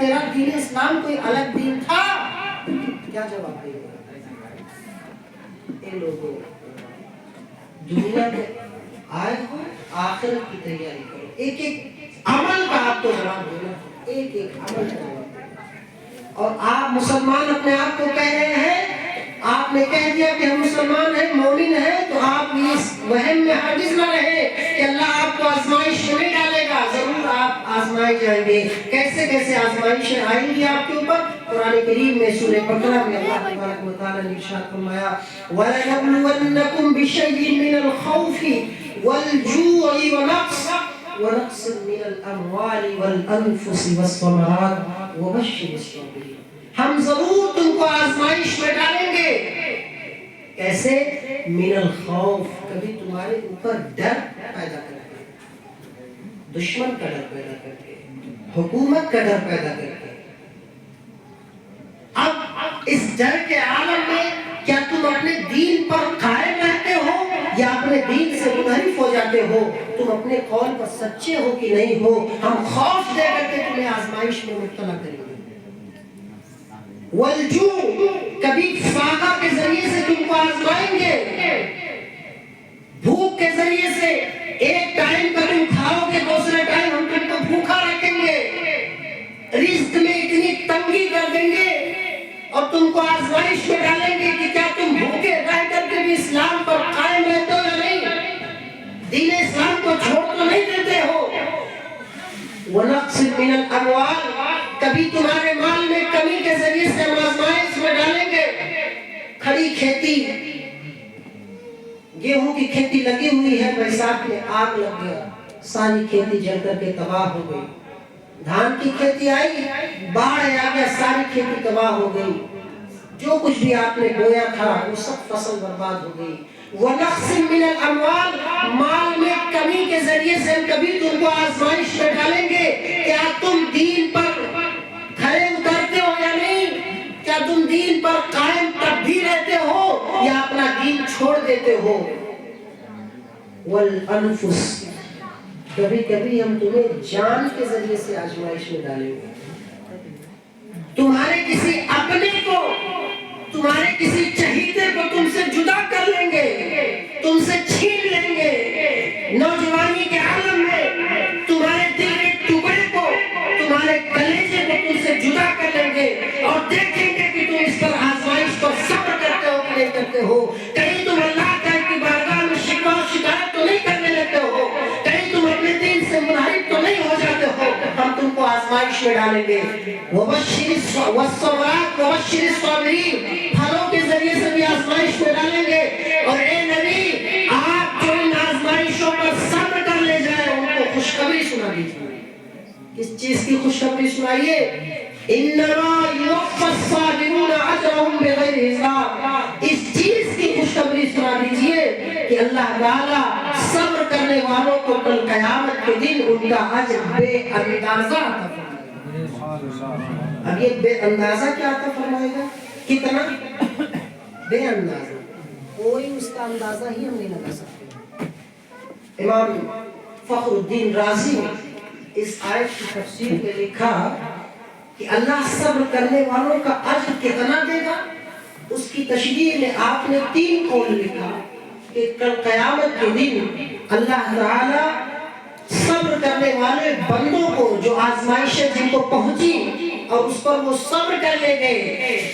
تیرا دین اسلام کوئی الگ دین تھا؟ کیا جواب دے گا؟ اے لوگوں، دنیا میں آئے ہو، آخرت کی تیاری کرو. ایک ایک عمل کا آپ کو جواب دینا، ایک ایک عمل کا جواب دینا. اور آپ مسلمان اپنے آپ کو کہہ رہے ہیں، آپ نے کہہ دیا کہ ہم مسلمان ہیں، مومن ہیں، تو آپ اس وہم میں ہرگز نہ رہے کہ اللہ آپ کو آزمائش میں نہیں ڈالے گا. ضرور آپ آزمائے جائیں گے. کیسے کیسے آزمائشیں آئیں گی آپ کے اوپر؟ قرآن کریم میں سورہ بقرہ میں اللہ تبارک و تعالیٰ نے ارشاد فرمایا وَلَنَبْلُوَنَّكُمْ بِشَيْءٍ مِّنَ الْخَوْفِ وَالْجُوعِ وَنَقْصٍ مِّنَ الْأَمْوَالِ وَالْأَنفُسِ وَالثَّمَرَاتِ وَبَشِّرِ الصَّابِرِينَ. ہم ضرور تم کو آزمائش میں ڈالیں گے. کیسے؟ من الخوف، کبھی تمہارے اوپر ڈر پیدا کر کے، دشمن کا ڈر پیدا کر کے، حکومت کا ڈر پیدا کر کے. اب اس ڈر کے عالم میں کیا تم اپنے دین پر قائم رہتے ہو یا اپنے دین سے منحرف ہو جاتے ہو؟ تم اپنے قول پر سچے ہو کہ نہیں ہو؟ ہم خوف دے کر کے تمہیں آزمائش میں مبتلا کریں گے. والجوع، کبھی فاقہ کے ذریعے سے تم کو آزمائیں گے، بھوک کے ذریعے سے. ایک ٹائم کا تم کھاؤ گے، دوسرے ٹائم ہم تم کو بھوکا رکھیں گے، رزق میں اتنی تنگی کر دیں گے اور تم کو آزمائش میں ڈالیں گے کہ کیا تم بھوکے رہ کر کے بھی اسلام پر قائم رہتے ہو یا نہیں، دین اسلام کو چھوڑ تو نہیں دیتے ہو. وَنَقْصٍ مِّنَ الْأَمْوَالِ، کبھی تمہارے مال میں کمی کے ذریعے سے ہم آزمائش میں ڈالیں گے. کھڑی کھیتی، گیہوں کی کھیتی لگی ہوئی ہے، برسات میں آگ لگ گیا، ساری کھیتی جل کر کے تباہ ہو گئی. دھان کی کھیتی آئی، باڑھ آ گیا، ساری کھیتی تباہ ہو گئی. جو کچھ بھی آپ نے بویا تھا وہ سب فصل برباد ہو گئی. وَنَقْصٍ مِّنَ الْأَمْوَالِ، مال میں کمی کے ذریعے سے ہم کبھی تم کو آزمائش میں ڈالیں گے. کیا تم دین پر کھڑے اترتے ہو یا نہیں؟ کیا تم دین پر قائم تب بھی رہتے ہو یا اپنا دین چھوڑ دیتے ہو؟ وَالْأَنفُسِ، کبھی کبھی ہم تمہیں جان کے ذریعے سے آزمائش میں ڈالیں گے. تمہارے کسی اپنے کو، تمہارے کسی چہیتے کو تم سے جدا کر لیں گے، تم سے چھین لیں گے. نوجوانی کے عالم میں تمہارے دل کے ٹکڑے کو، تمہارے کلیجے کو تم سے جدا کر لیں گے اور دیکھیں گے کہ تم اس پر آزمائش پر صبر کرتے ہو کہ نہیں کرتے ہو. کہیں تم اللہ کی بارگاہ میں شکوہ و شکایت تو نہیں کرنے لگتے ہو؟ کہیں تم اپنے دین سے منحرف تو نہیں ہو جاتے ہو؟ ہم تم کو آزمائش میں ڈالیں گے. وَبَشِّرِ الصَّابِرِينَ، وَبَشِّرِ الصَّابِرِينَ، پھلوں کے ذریعے سے بھی آزمائش میں ڈالیں گے. اور اے نبی، آپ جو ان آزمائشوں پر صبر کر لے جائے ان کو خوشخبری سنا دیجیے. کس چیز کی خوشخبری سنائیے؟ إِنَّمَا يُوَفَّى الصَّابِرُونَ أَجْرَهُمْ بِغَيْرِ حِسَابٍ. اس چیز کی خوشخبری سنا دیجیے کہ اللہ تعالیٰ صبر کرنے والوں کو کل قیامت کے دن ان کا اجر بے اندازہ عطا فرمائے گا. اب یہ بے اندازہ کیا عطا فرمائے گا؟ کتنا؟ بے اندازہ، کوئی اس کا اندازہ ہی ہم نہیں لگا سکتے. امام فخر الدین رازی نے اس آیت کی تفسیر میں لکھا کہ اللہ صبر کرنے والوں کا اجر کتنا دے گا. اس کی تشریح میں آپ نے 3 قول لکھا کہ کل قیامت کے دن اللہ تعالیٰ صبر کرنے والے بندوں کو، جو آزمائشیں جن کو پہنچی اور اس پر وہ صبر کر لے گئے،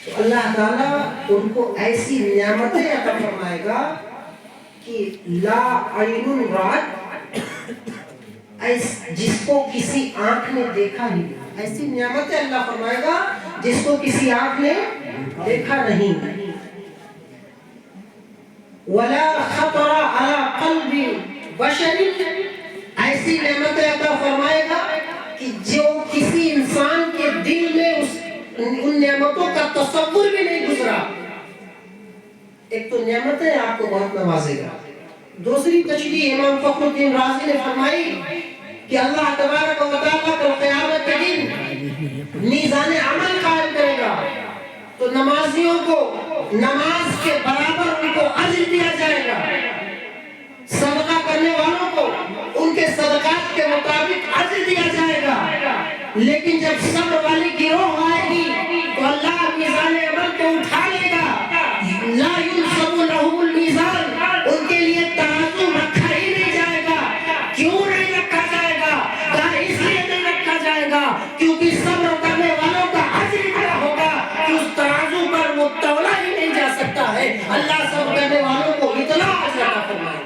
تو اللہ تعالیٰ ان کو ایسی نعمتیں عطا فرمائے گا کہ لا عین رات، جس کو کسی آنکھ نے دیکھا ہی نہیں. ایسی نعمتیں اللہ فرمائے گا جس کو کسی آنکھ نے دیکھا نہیں. ولا خطر على قلب بشر، ایسی نعمتیں عطا فرمائے گا کہ جو کسی انسان کے دل میں ان نعمتوں کا تصور بھی نہیں گزرا. ایک تو نعمتیں آپ کو بہت نوازے گا. دوسری تشریح امام فخر الدین رازی نے فرمائی کہ اللہ تبارک و تعالیٰ کل قیامت کے دن میزان عمل قائم کرے گا تو نمازیوں کو نماز کے برابر ان کو اجر دیا جائے گا. صدقہ کرنے والوں کو ان کے صدقات کے مطابق اجر دیا جائے گا. لیکن جب صبر والی گروہ آئے گی تو اللہ میزان عمل کو اٹھا لے گا. لا ينصب لهم المیزان، ان کے لیے ترازو رکھا ہی نہیں جائے گا. کیوں نہیں رکھا جائے گا؟ کہا اس لیے نہیں رکھا جائے گا کیونکہ صبر کرنے والوں کا اجر اتنا ہوگا کہ اس ترازو پر وہ تولا ہی نہیں جا سکتا ہے. اللہ صبر کرنے والوں کو اتنا اجر عطا فرمائے.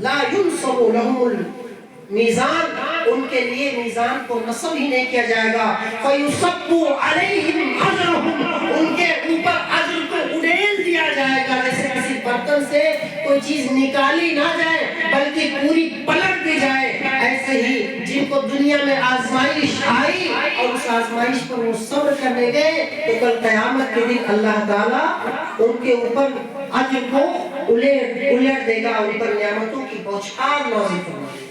لا ينصب لهم المیزان، ان کے لیے میزان کو نصب ہی نہیں کیا جائے گا. فَيُصَبُّ عَلَيْهِمْ أَجْرَهُمْ، ان کے اوپر اجر کو اڑیل دیا جائے گا. جیسے کسی برتن سے کوئی چیز نکالی نہ جائے بلکہ پوری پلٹ دی جائے، ایسے ہی جن کو دنیا میں آزمائش آئی اور اس آزمائش پر وہ صبر کرنے گئے تو کل قیامت کے دن اللہ تعالیٰ ان کے اوپر اجر کو الٹ دے گا، ان پر نعمتوں کی بوچھار نازل فرمائے گا.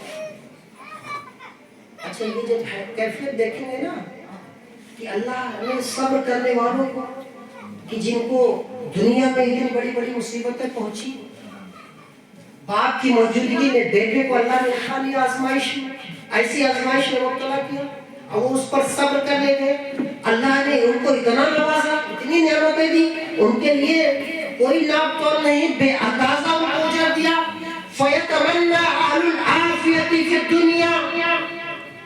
اچھا یہ جب کیفیت دیکھیں گے نا کہ اللہ نے صبر کرنے والوں کو، کہ جن کو دنیا میں اتنی بڑی بڑی مصیبتیں پہنچی، باپ کی موجودگی میں بیٹے کو اللہ نے اٹھا لیا آزمائش میں، ایسی آزمائش میں مبتلا کیا اور وہ اس پر صبر کرنے گئے. اللہ نے ان کو اتنا نوازا، اتنی نعمتیں دی، ان کے لیے کوئی ناپ تول نہیں، بے اندازہ ان کو اجر دیا. فَيَتَمَنَّى أَهْلُ الْعَافِيَةِ فِي الدُّنْيَا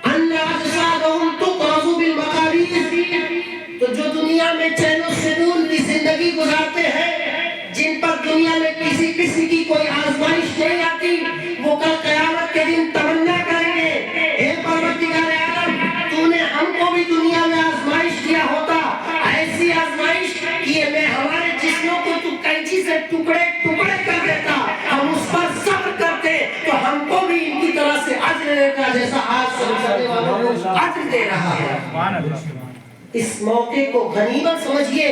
أَنَّ أَجْسَادَهُمْ تُقْرَضُ بِالْمَقَارِيضِ، تو جو دنیا میں چین و سکون کی زندگی گزارتے ہیں، جن پر دنیا میں کسی کی کوئی آزمائش نہیں آتی، وہ کل قیامت کے دن تمنا کریں گے اے پروردگار عالم تو نے ہم کو بھی دنیا میں آزمائش دیا ہوتا، ایسی آزمائش کہ میں ہمارے جسموں کو تو کینچی سے ٹکڑے ٹکڑے کر دیتا، ہم اس پر صبر کرتے تو ہم کو بھی ان کی طرح سے اجر دیتا جیسا آج صبر کرنے والوں کو اجر دے رہا ہے. اس موقع کو غنیمت سمجھیے.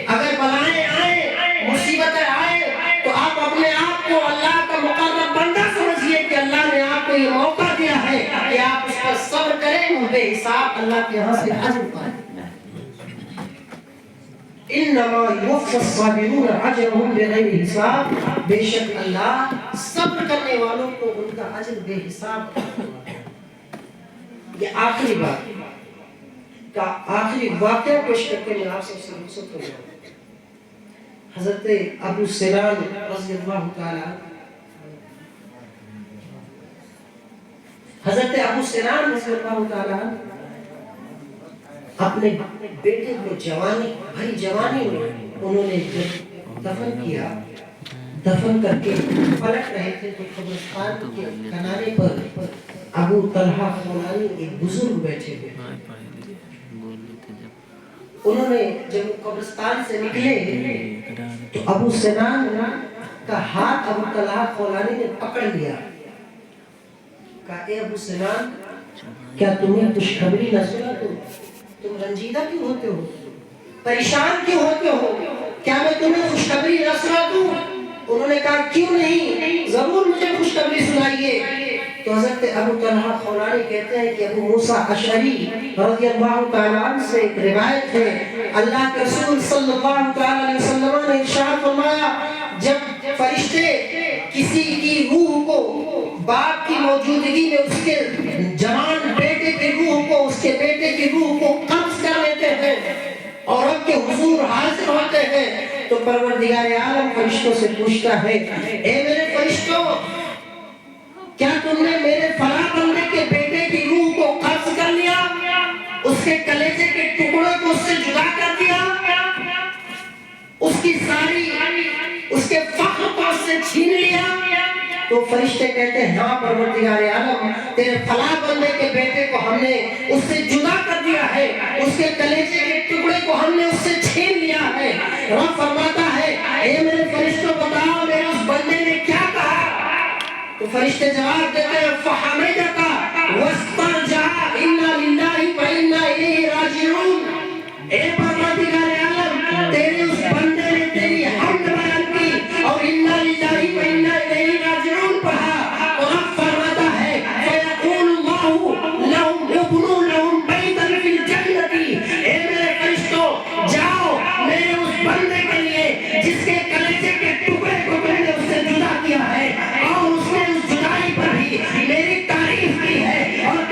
اگر بلائیں آئیں، مصیبتیں آئیں تو آپ اپنے آپ کو اللہ کا مقرب بندہ سمجھیے کہ اللہ نے آپ کو یہ موقع دیا ہے کہ آپ اس پر صبر کریں اور بے حساب اللہ کے یہاں سے اجر پائیں. انما یوفی الصابرون اجرهم بغیر حساب، بے شک اللہ صبر کرنے والوں کو ان کا اجر بے حساب. یہ آخری بات کا آخری واقعہ پیش کر کے میں آپ سے رخصت ہو جاؤں. حضرت ابو سنان رضی اللہ تعالیٰ، حضرت ابو سنان رضی اللہ تعالیٰ اپنے بیٹے کو بھری جوانی میں انہوں نے جب دفن کیا، دفن کر کے پلٹ رہے تھے تو قبرستان کے کنارے پر ابو طلحہ خولانی ایک بزرگ بیٹھے ہوئے. انہوں نے جب قبرستان سے نکلے تو ابو سنان کا ہاتھ ابو طلحہ خولانی نے پکڑ لیا. کہا اے ابو سنان، کیا تمہیں خوشخبری نہ سنا؟ تم رنجیدہ کیوں ہوتے ہو؟ پریشان کیوں ہوتے ہو؟ کیا میں تمہیں خوشخبری نہ سنا دوں؟ انہوں نے کہا کیوں نہیں، ضرور مجھے خوشخبری سنائیے. تو حضرت ابو طلحہ خولانی کہتے ہیں کہ ابو موسیٰ اشعری رضی اللہ تعالیٰ عنہ سے ایک روایت ہے، اللہ کے رسول صلی اللہ تعالیٰ علیہ وسلم نے ارشاد فرمایا جب فرشتے کسی کی روح کو باپ کی موجودگی میں اس کے جوان بیٹے کی روح کو، اس کے بیٹے کی روح کو قبض کر لیتے ہیں اور رب کے حضور حاضر ہوتے ہیں تو پروردگار عالم فرشتوں سے پوچھتا ہے اے میرے فرشتوں، کیا تم نے میرے فلاں بندے کے بیٹے کی روح کو قبض کر لیا، اس کے کلیجے کے ٹکڑے کو اس سے جدا کر دیا، اس کی ساری اس کے فخر کو اس سے چھین لیا؟ تو فرشتے کہتے ہیں ہاں پروردگار عالم، تیرے فلاں بندے کے بیٹے کو ہم نے اس سے جدا کر دیا ہے، اس کے کلیجے کے ٹکڑے کو ہم نے اس سے چھین لیا ہے. رب فرماتا ہے اے میرے فرشتوں بتاؤ میرے اس بندے نے کیا کہا؟ تو فرشتے جواب دیتے ہیں فحمدک واسترجع انا للہ وانا الیہ راجعون. اے پروردگار عالم، تیرے اس بندے نے تیری حمد بیان کی اور انا للہ وانا الیہ راجعون پڑھا. اور رب فرماتا ہے فیقول اللہ لهم ابنوا لهم بیتا فی الجنۃ. اے میرے فرشتوں جاؤ میرے اس بندے کے لیے جس کے کلیجے کے ٹکڑے کو میں نے اس سے جدا کیا ہے اور اس نے اس جدائی پر بھی میری تعریف کی ہے اور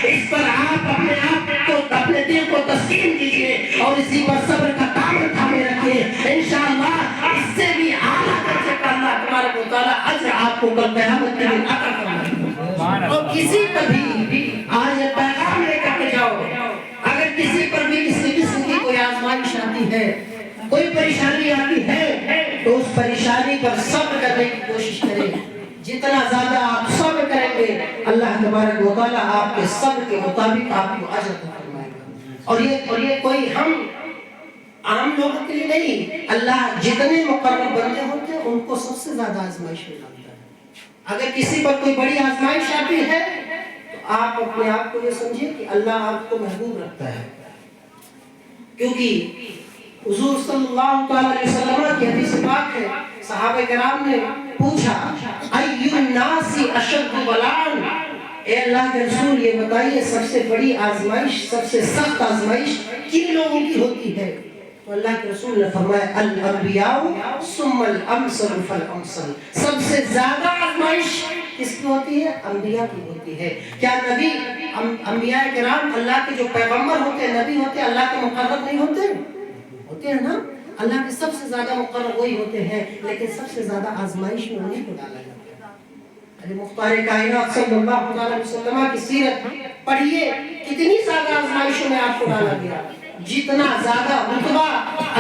اس پر آپ کو اپنے دل کو تسکین دیجیے اور اسی پر صبر کا دامن تھامے رکھیے. انشاءاللہ اس سے بھی اعلیٰ درجے کا اللہ تبارک و تعالیٰ اجر آپ کو کل قیامت کے دن عطا فرمائے. اور کسی پر بھی آج یہ پیغام لے کر کے جاؤ, اگر کسی پر بھی کسی قسم کی کوئی آزمائش آتی ہے, کوئی پریشانی آتی ہے, تو اس پریشانی پر صبر کرنے کی کوشش کریں. جتنا زیادہ آپ صبر کریں گے اللہ تبارک و تعالیٰ آپ کے صبر کے مطابق آپ کو اجر عطا فرمائے گا. اور یہ کوئی ہم عام لوگوں کے لیے نہیں, اللہ جتنے مقرب بندے ہوتے ہیں ان کو سب سے زیادہ آزمائش میں ڈالتا ہے. اگر کسی پر کوئی بڑی آزمائش آتی ہے تو آپ اپنے آپ کو یہ سمجھیں کہ اللہ آپ کو محبوب رکھتا ہے, کیونکہ حضور صلی اللہ علیہ وسلم کی حدیث پاک ہے, صحابہ کرام نے پوچھا ایُّ الناس اشد بلاء, اے اللہ کے رسول یہ بتائیے سب سے بڑی آزمائش, سب سے سخت آزمائش کن لوگوں کی ہوتی ہے؟ تو اللہ کے رسول نے فرمایا الانبیاء ثم الامثل فالامثل, سب سے زیادہ آزمائش کس کی ہوتی ہے؟ انبیاء کی ہوتی ہے. کیا نبی انبیاء کرام اللہ کے جو پیغمبر ہوتے ہیں, نبی ہوتے ہیں, اللہ کے مقرب نہیں ہوتے؟ ہوتے ہیں نا. اللہ کے سب سے زیادہ مقرب وہی ہوتے ہیں, لیکن سب سے زیادہ آزمائش میں انہیں کو ڈالا جاتا ہے. علی مختار کائنات صلی اللہ علیہ وسلم کی سیرت پڑھیے, کتنی زیادہ آزمائشوں میں آپ کو ڈالا گیا. جتنا زیادہ رتبہ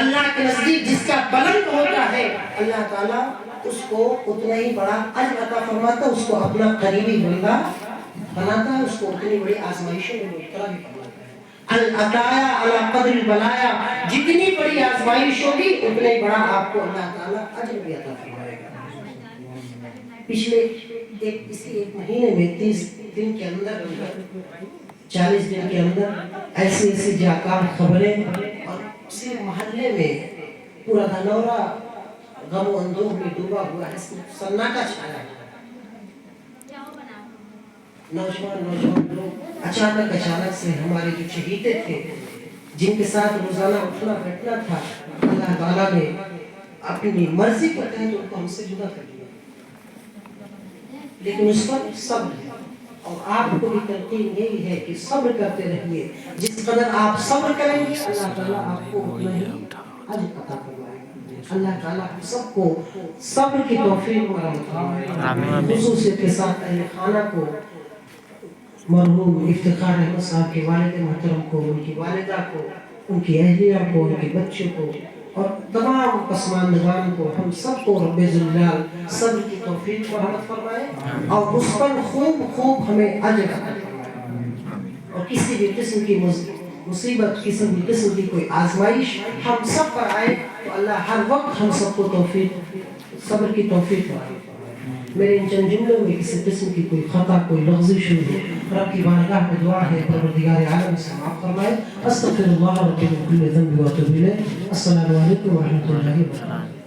اللہ کے نزدیک جس کا بلند ہوتا ہے, اللہ تعالیٰ اس کو اتنا ہی بڑا اجر عطا فرماتا ہے, اس کو اپنا قریبی بندہ بناتا ہے, اس کو اتنی بڑی آزمائشوں میں مبتلا بھی فرماتا ہے. العطایا علی قدر البلایا, جتنی بڑی آزمائش ہوگی اتنا ہی بڑا آپ کو اللہ تعالیٰ اجر بھی عطا فرمائے گا. پچھلے ایک مہینے میں 30 دن کے اندر 40 دن کے اندر ایسی جاکار خبریں, اور صرف محلے میں پورا دھنورا غم و اندوہ میں ڈوبا ہوا ہے, سناٹا چھایا ہے. نوجوان لوگ اچانک سے ہمارے جو چہیتے تھے, جن کے ساتھ روزانہ اٹھنا بیٹھنا تھا, اللہ تعالیٰ نے اپنی مرضی کے تحت ان کو ہم سے جدا کر دیا. لیکن اس پر صبر ہے, اور آپ کو بھی تلقین یہی ہے کہ صبر کرتے رہیے. جس قدر آپ صبر کریں گے اللہ تعالیٰ آپ کو اتنا ہی اجر عطا فرمائے گا. اللہ تعالیٰ ہم سب کو صبر کی توفیق فرمائے. خصوصیت کے ساتھ اہل خانہ کو, مرحوم افتخار احمد صاحب کے والد محترم کو, ان کی والدہ کو, ان کی اہلیہ کو, ان کے بچوں کو, اور تمام پسماندگان کو, ہم سب کو رب ذوالجلال صبر کی توفیق رحمت فرمائے, اور اس پر خوب ہمیں اجر عطا فرمائے. اور کسی بھی قسم کی مصیبت, کسی بھی قسم کی کوئی آزمائش ہم سب پر آئے تو اللہ ہر وقت ہم سب کو صبر کی توفیق فرمائے. میرے ان چند جملوں میں کسی قسم کی کوئی خطا, کوئی لغزش ہو, رب کی بارگاہ میں دعا ہے پروردگار عالم سے معاف فرمائے. استغفر اللہ رب من کل ذنب و اتوب الیہ. السلام علیکم و رحمۃ اللہ وبرکاتہ.